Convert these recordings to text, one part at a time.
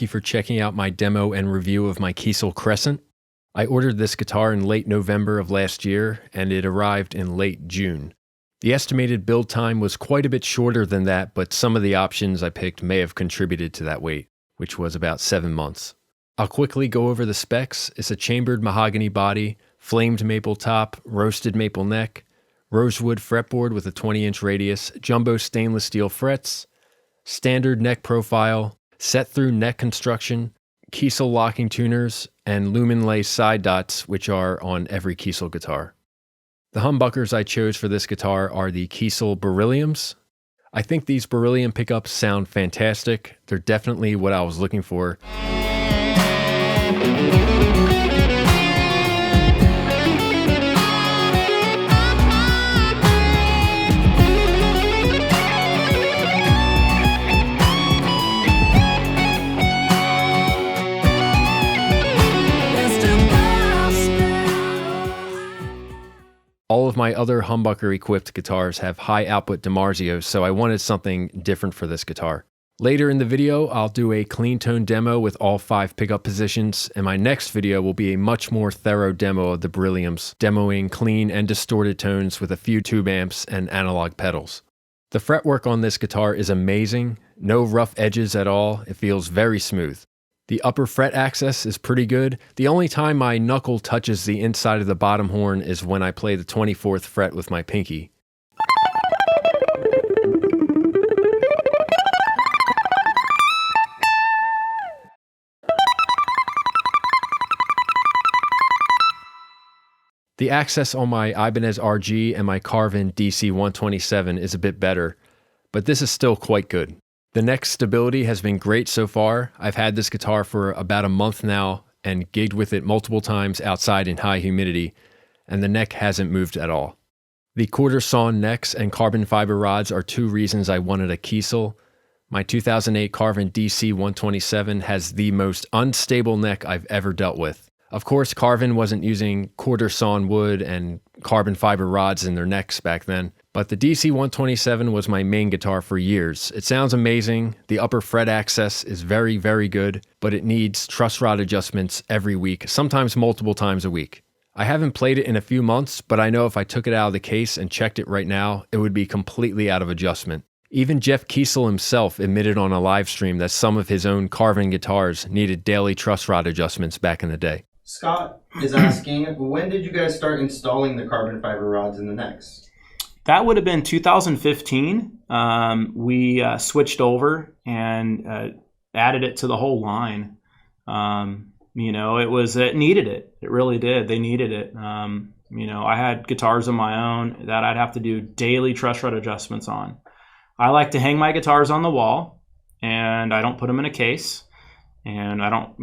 thank you for checking out my demo and review of my Kiesel Crescent. I ordered this guitar in late November of last year, and it arrived in late June. The estimated build time was quite a bit shorter than that, but some of the options I picked may have contributed to that wait, which was about 7 months. I'll quickly go over the specs. It's a chambered mahogany body, flamed maple top, roasted maple neck, rosewood fretboard with a 20-inch radius, jumbo stainless steel frets, standard neck profile, set-through neck construction, Kiesel locking tuners, and Luminlay side dots, which are on every Kiesel guitar. The humbuckers I chose for this guitar are the Kiesel Berylliums. I think these Beryllium pickups sound fantastic. They're definitely what I was looking for. All of my other humbucker-equipped guitars have high output DiMarzios, so I wanted something different for this guitar. Later in the video, I'll do a clean tone demo with all 5 pickup positions, and my next video will be a much more thorough demo of the Berylliums, demoing clean and distorted tones with a few tube amps and analog pedals. The fretwork on this guitar is amazing, no rough edges at all, it feels very smooth. The upper fret access is pretty good. The only time my knuckle touches the inside of the bottom horn is when I play the 24th fret with my pinky. The access on my Ibanez RG and my Carvin DC-127 is a bit better, but this is still quite good. The neck stability has been great so far. I've had this guitar for about a month now and gigged with it multiple times outside in high humidity, and the neck hasn't moved at all. The quarter sawn necks and carbon fiber rods are 2 reasons I wanted a Kiesel. My 2008 Carvin DC-127 has the most unstable neck I've ever dealt with. Of course, Carvin wasn't using quarter sawn wood and carbon fiber rods in their necks back then, but the DC-127 was my main guitar for years. It sounds amazing, the upper fret access is very, very good, but it needs truss rod adjustments every week, sometimes multiple times a week. I haven't played it in a few months, but I know if I took it out of the case and checked it right now, it would be completely out of adjustment. Even Jeff Kiesel himself admitted on a live stream that some of his own Carvin guitars needed daily truss rod adjustments back in the day. Scott is asking, when did you guys start installing the carbon fiber rods in the necks? That would have been 2015. We switched over and added it to the whole line. It needed it. It really did. They needed it. I had guitars of my own that I'd have to do daily truss rod adjustments on. I like to hang my guitars on the wall, and I don't put them in a case, and I don't,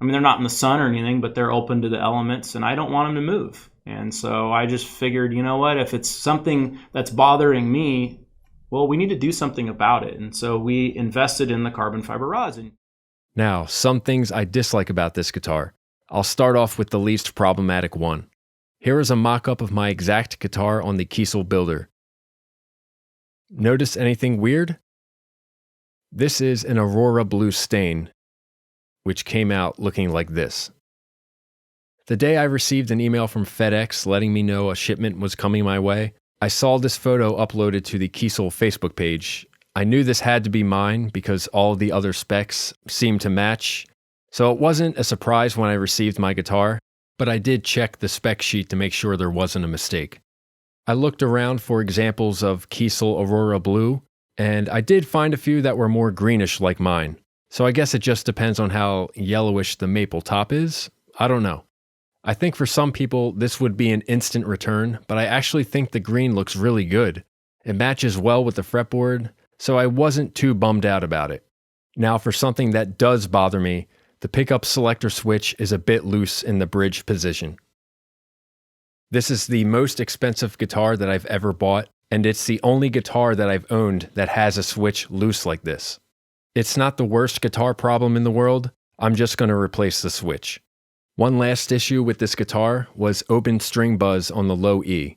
they're not in the sun or anything, but they're open to the elements, and I don't want them to move. And so I just figured, you know what, if it's something that's bothering me, well, we need to do something about it. And so we invested in the carbon fiber rods. Now, some things I dislike about this guitar. I'll start off with the least problematic one. Here is a mock-up of my exact guitar on the Kiesel Builder. Notice anything weird? This is an Aurora blue stain, which came out looking like this. The day I received an email from FedEx letting me know a shipment was coming my way, I saw this photo uploaded to the Kiesel Facebook page. I knew this had to be mine because all of the other specs seemed to match, so it wasn't a surprise when I received my guitar, but I did check the spec sheet to make sure there wasn't a mistake. I looked around for examples of Kiesel Aurora blue, and I did find a few that were more greenish like mine. So I guess it just depends on how yellowish the maple top is. I don't know. I think for some people this would be an instant return, but I actually think the green looks really good. It matches well with the fretboard, so I wasn't too bummed out about it. Now for something that does bother me, the pickup selector switch is a bit loose in the bridge position. This is the most expensive guitar that I've ever bought, and it's the only guitar that I've owned that has a switch loose like this. It's not the worst guitar problem in the world, I'm just going to replace the switch. One last issue with this guitar was open string buzz on the low E.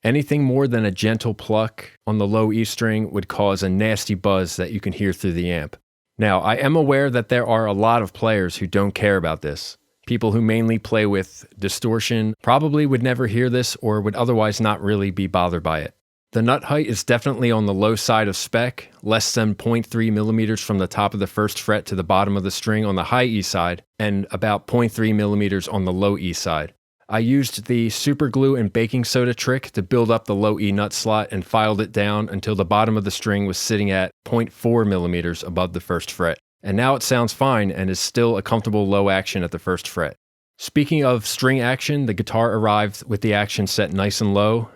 Anything more than a gentle pluck on the low E string would cause a nasty buzz that you can hear through the amp. Now, I am aware that there are a lot of players who don't care about this. People who mainly play with distortion probably would never hear this or would otherwise not really be bothered by it. The nut height is definitely on the low side of spec, less than 0.3 millimeters from the top of the first fret to the bottom of the string on the high E side, and about 0.3 millimeters on the low E side. I used the super glue and baking soda trick to build up the low E nut slot and filed it down until the bottom of the string was sitting at 0.4 millimeters above the first fret. And now it sounds fine and is still a comfortable low action at the first fret. Speaking of string action, the guitar arrived with the action set nice and low.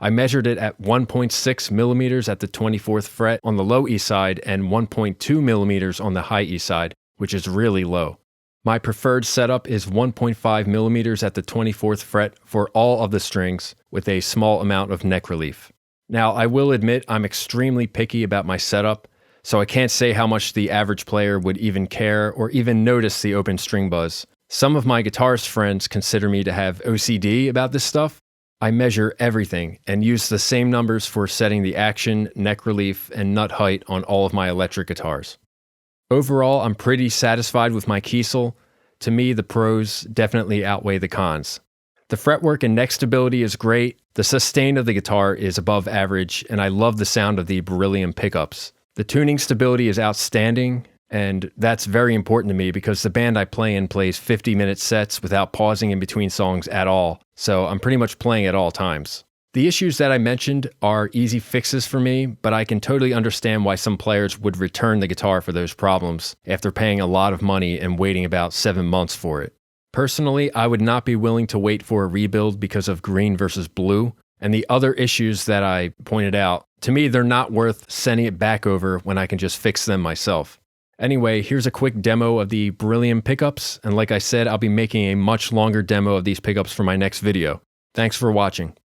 I measured it at 1.6 millimeters at the 24th fret on the low E side and 1.2 millimeters on the high E side, which is really low. My preferred setup is 1.5 millimeters at the 24th fret for all of the strings with a small amount of neck relief. Now, I will admit I'm extremely picky about my setup, so I can't say how much the average player would even care or even notice the open string buzz. Some of my guitarist friends consider me to have OCD about this stuff. I measure everything and use the same numbers for setting the action, neck relief, and nut height on all of my electric guitars. Overall, I'm pretty satisfied with my Kiesel. To me, the pros definitely outweigh the cons. The fretwork and neck stability is great, the sustain of the guitar is above average, and I love the sound of the Beryllium pickups. The tuning stability is outstanding, and that's very important to me because the band I play in plays 50-minute sets without pausing in between songs at all, so I'm pretty much playing at all times. The issues that I mentioned are easy fixes for me, but I can totally understand why some players would return the guitar for those problems after paying a lot of money and waiting about 7 months for it. Personally, I would not be willing to wait for a rebuild because of green versus blue, and the other issues that I pointed out. To me, they're not worth sending it back over when I can just fix them myself. Anyway, here's a quick demo of the Beryllium pickups, and like I said, I'll be making a much longer demo of these pickups for my next video. Thanks for watching.